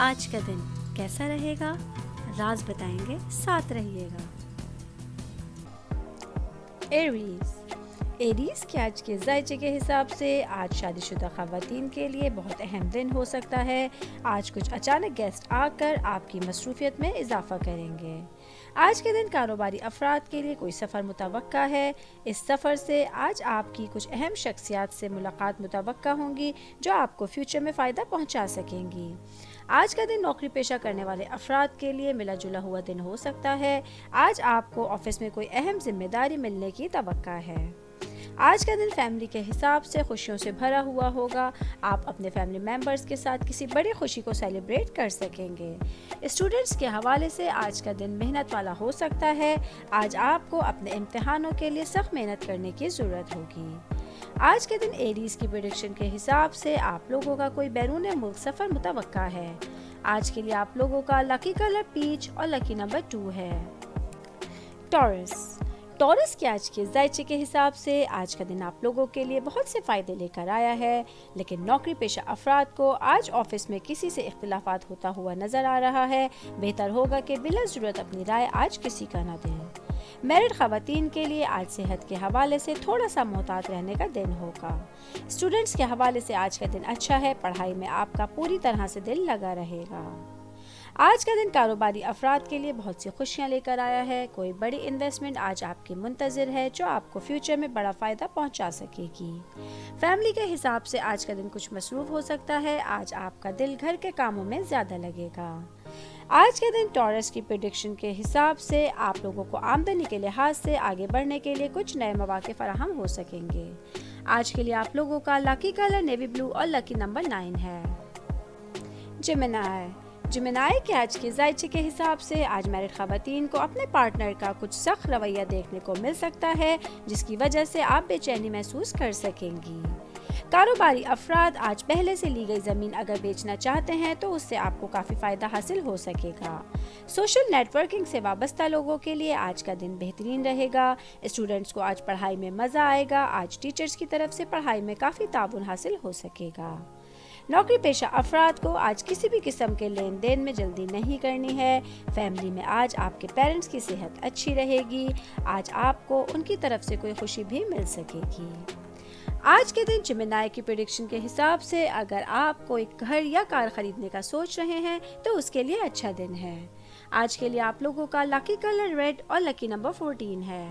آج کا دن کیسا رہے گا؟ راز بتائیں گے، ساتھ رہیے گا۔ ایریز کے آج کے ذائچے کے حساب سے آج شادی شدہ خواتین کے لیے بہت اہم دن ہو سکتا ہے۔ آج کچھ اچانک گیسٹ آ کر آپ کی مصروفیت میں اضافہ کریں گے۔ آج کے دن کاروباری افراد کے لیے کوئی سفر متوقع ہے۔ اس سفر سے آج آپ کی کچھ اہم شخصیات سے ملاقات متوقع ہوں گی جو آپ کو فیوچر میں فائدہ پہنچا سکیں گی۔ آج کا دن نوکری پیشہ کرنے والے افراد کے لیے ملا جلا ہوا دن ہو سکتا ہے۔ آج آپ کو آفس میں کوئی اہم ذمہ داری ملنے کی توقع ہے۔ آج کا دن فیملی کے حساب سے خوشیوں سے بھرا ہوا ہوگا۔ آپ اپنے فیملی ممبرز کے ساتھ کسی بڑی خوشی کو سیلیبریٹ کر سکیں گے۔ اسٹوڈنٹس کے حوالے سے آج کا دن محنت والا ہو سکتا ہے۔ آج آپ کو اپنے امتحانوں کے لیے سخت محنت کرنے کی ضرورت ہوگی۔ آج کے دن ایریز کی پریڈکشن کے حساب سے آپ لوگوں کا کوئی بیرون ملک سفر متوقع ہے۔ آج کے لیے آپ لوگوں کا لکی کلر پیچ اور لکی نمبر 2 ہے۔ ٹورس کے آج کے ذائچے کے حساب سے آج کا دن آپ لوگوں کے لیے بہت سے فائدے لے کر آیا ہے، لیکن نوکری پیشہ افراد کو آج آفس میں کسی سے اختلافات ہوتا ہوا نظر آ رہا ہے۔ بہتر ہوگا کہ بلا ضرورت اپنی رائے آج کسی کا نہ دیں۔ میرڈ خواتین کے لیے آج صحت کے حوالے سے تھوڑا سا محتاط رہنے کا دن ہوگا۔ اسٹوڈنٹس کے حوالے سے آج کا دن اچھا ہے، پڑھائی میں آپ کا پوری طرح سے دل لگا رہے گا۔ آج کا دن کاروباری افراد کے لیے بہت سی خوشیاں لے کر آیا ہے۔ کوئی بڑی انویسٹمنٹ آج آپ کی منتظر ہے جو آپ کو فیوچر میں بڑا فائدہ پہنچا سکے گی۔ فیملی کے حساب سے آج کا دن کچھ مصروف ہو سکتا ہے۔ آج آپ کا دل گھر کے کاموں میں زیادہ لگے گا۔ آج کے دن ٹورس کی پریڈکشن کے حساب سے آپ لوگوں کو آمدنی کے لحاظ سے آگے بڑھنے کے لیے کچھ نئے مواقع فراہم ہو سکیں گے۔ آج کے لیے آپ لوگوں کا لکی کلر نیوی بلو اور لکی نمبر 9 ہے۔ جمنائی کے آج کے ذائچے کے حساب سے آج میرڈ خواتین کو اپنے پارٹنر کا کچھ سخت رویہ دیکھنے کو مل سکتا ہے، جس کی وجہ سے آپ بے چینی محسوس کر سکیں گی۔ کاروباری افراد آج پہلے سے لی گئی زمین اگر بیچنا چاہتے ہیں تو اس سے آپ کو کافی فائدہ حاصل ہو سکے گا۔ سوشل نیٹ ورکنگ سے وابستہ لوگوں کے لیے آج کا دن بہترین رہے گا۔ اسٹوڈنٹس کو آج پڑھائی میں مزہ آئے گا۔ آج ٹیچرز کی طرف سے پڑھائی میں کافی تعاون حاصل ہو سکے گا۔ نوکری پیشہ افراد کو آج کسی بھی قسم کے لین دین میں جلدی نہیں کرنی ہے۔ فیملی میں آج آپ کے پیرنٹس کی صحت اچھی رہے گی۔ آج آپ کو ان کی طرف سے کوئی خوشی بھی مل سکے گی۔ آج کے دن جمنائی کی پریڈکشن کے حساب سے اگر آپ کوئی گھر یا کار خریدنے کا سوچ رہے ہیں تو اس کے لیے اچھا دن ہے۔ آج کے لیے آپ لوگوں کا لکی کلر ریڈ اور لکی نمبر 14 ہے۔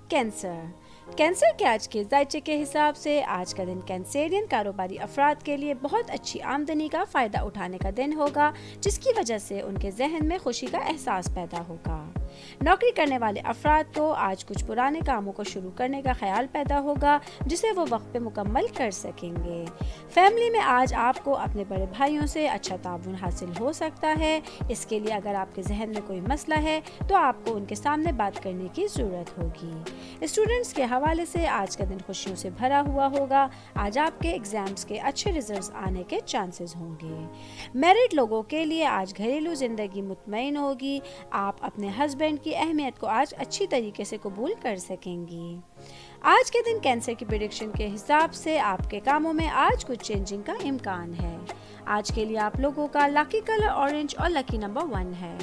کینسر کے آج کے ذائچے کے حساب سے آج کا دن کینسیرین کاروباری افراد کے لیے بہت اچھی آمدنی کا فائدہ اٹھانے کا دن ہوگا، جس کی وجہ سے ان کے ذہن میں خوشی کا احساس پیدا ہوگا۔ نوکری کرنے والے افراد کو آج کچھ پرانے کاموں کو شروع کرنے کا خیال پیدا ہوگا جسے وہ وقت پہ مکمل کر سکیں گے۔ فیملی میں آج آپ کو اپنے بڑے بھائیوں سے اچھا تعاون حاصل ہو سکتا ہے۔ اس کے لیے اگر آپ کے ذہن میں کوئی مسئلہ ہے تو آپ کو ان کے سامنے بات کرنے کی ضرورت ہوگی۔ اسٹوڈنٹس کے حوالے سے آج کا دن خوشیوں سے بھرا ہوا ہوگا۔ آج آپ کے ایگزامز کے اچھے ریزلٹس آنے کے چانسز ہوں گے۔ میرڈ لوگوں کے لیے آج گھریلو زندگی مطمئن ہوگی۔ آپ اپنے ہسبینڈ کی اہمیت کو آج اچھی طریقے سے قبول کر سکیں گی۔ آج کے دن کینسر کی پریڈکشن کے حساب سے آپ کے کاموں میں آج کچھ چینجنگ کا امکان ہے۔ آج کے لیے آپ لوگوں کا لکی کلر اورنج اور لکی نمبر 1 ہے۔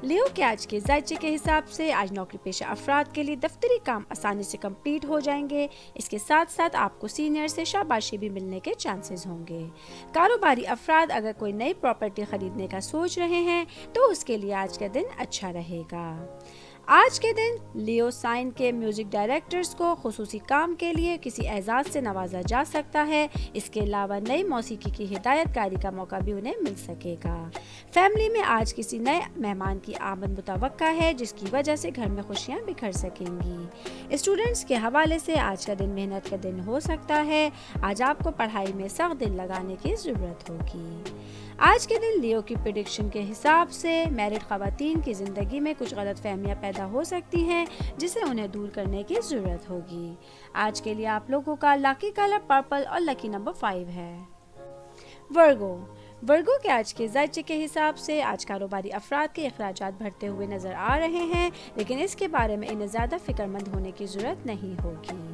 لیو کے آج کے ذائچے کے حساب سے آج نوکری پیشہ افراد کے لیے دفتری کام آسانی سے کمپلیٹ ہو جائیں گے۔ اس کے ساتھ ساتھ آپ کو سینئر سے شاباشی بھی ملنے کے چانسز ہوں گے۔ کاروباری افراد اگر کوئی نئی پراپرٹی خریدنے کا سوچ رہے ہیں تو اس کے لیے آج کا دن اچھا رہے گا۔ آج کے دن لیو سائن کے میوزک ڈائریکٹرز کو خصوصی کام کے لیے کسی اعزاز سے نوازا جا سکتا ہے۔ اس کے علاوہ نئی موسیقی کی ہدایت کاری کا موقع بھی انہیں مل سکے گا۔ فیملی میں آج کسی نئے مہمان کی آمد متوقع ہے جس کی وجہ سے گھر میں خوشیاں بکھر سکیں گی۔ اسٹوڈنٹس کے حوالے سے آج کا دن محنت کا دن ہو سکتا ہے۔ آج آپ کو پڑھائی میں سخت دل لگانے کی ضرورت ہوگی۔ آج کے دن لیو کی پریڈکشن کے حساب سے میرڈ خواتین کی زندگی میں کچھ غلط فہمیاں پیدا ہو سکتی ہیں جسے انہیں دور کرنے کی ضرورت ہوگی۔ آج کے لیے آپ لوگوں کا لکی کلر پرپل اور لکی نمبر 5 ہے۔ ورگو کے آج کے ذائچے کے حساب سے آج کاروباری افراد کے اخراجات بڑھتے ہوئے نظر آ رہے ہیں، لیکن اس کے بارے میں انہیں زیادہ فکر مند ہونے کی ضرورت نہیں ہوگی۔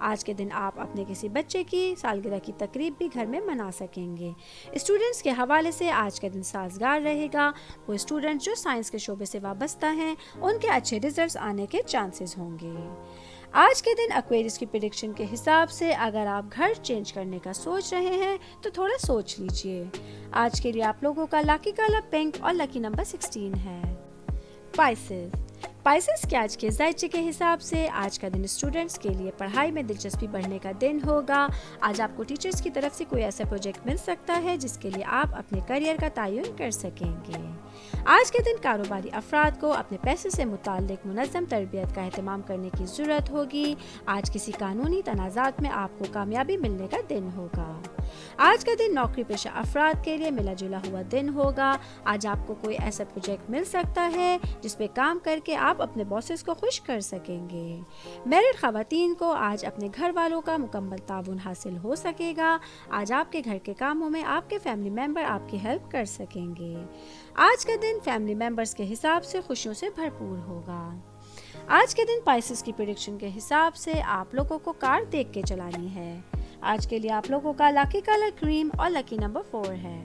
آج کے دن آپ اپنے کسی بچے کی سالگرہ کی تقریب بھی گھر میں منا سکیں گے. اسٹوڈنٹس کے حوالے سے آج کا دن سازگار رہے گا. وہ اسٹوڈنٹ جو سائنس کے شعبے سے وابستہ ہیں ان کے اچھے ریزلٹس آنے کے چانسز ہوں گے. آج کے دن ایکویریس کی پریڈکشن کے حساب سے اگر آپ گھر چینج کرنے کا سوچ رہے ہیں تو تھوڑا سوچ لیجئے. آج کے لیے آپ لوگوں کا لکی کلر پنک اور لکی نمبر 16 ہے. پائسز کے آج کے ذائچے کے حساب سے آج کا دن اسٹوڈنٹس کے لیے پڑھائی میں دلچسپی بڑھنے کا دن ہوگا. آج آپ کو ٹیچرز کی طرف سے کوئی ایسا پروجیکٹ مل سکتا ہے جس کے لیے آپ اپنے کیریئر کا تعین کر سکیں گے. آج کے دن کاروباری افراد کو اپنے پیسے سے متعلق منظم تربیت کا اہتمام کرنے کی ضرورت ہوگی. آج کسی قانونی تنازعات میں آپ کو کامیابی ملنے کا دن ہوگا. آج کا دن نوکری پیشہ افراد کے لیے ملا جلا ہوا دن ہوگا. آج آپ کو کوئی ایسا پروجیکٹ مل سکتا ہے جس پہ کام کر کے آپ اپنے باسز کو خوش کر سکیں گے. میرڈ خواتین کو آج اپنے گھر والوں کا مکمل تعاون حاصل ہو سکے گا. آج آپ کے گھر کے کاموں میں آپ کے فیملی ممبر آپ کی ہیلپ کر سکیں گے. آج کا دن فیملی ممبرز کے حساب سے خوشیوں سے بھرپور ہوگا. آج کے دن پائسز کی پریڈکشن کے حساب سے آپ لوگوں کو کار دیکھ کے چلانی ہے. آج کے لیے آپ لوگوں کا لکی کلر کریم اور لکی نمبر 4 ہے.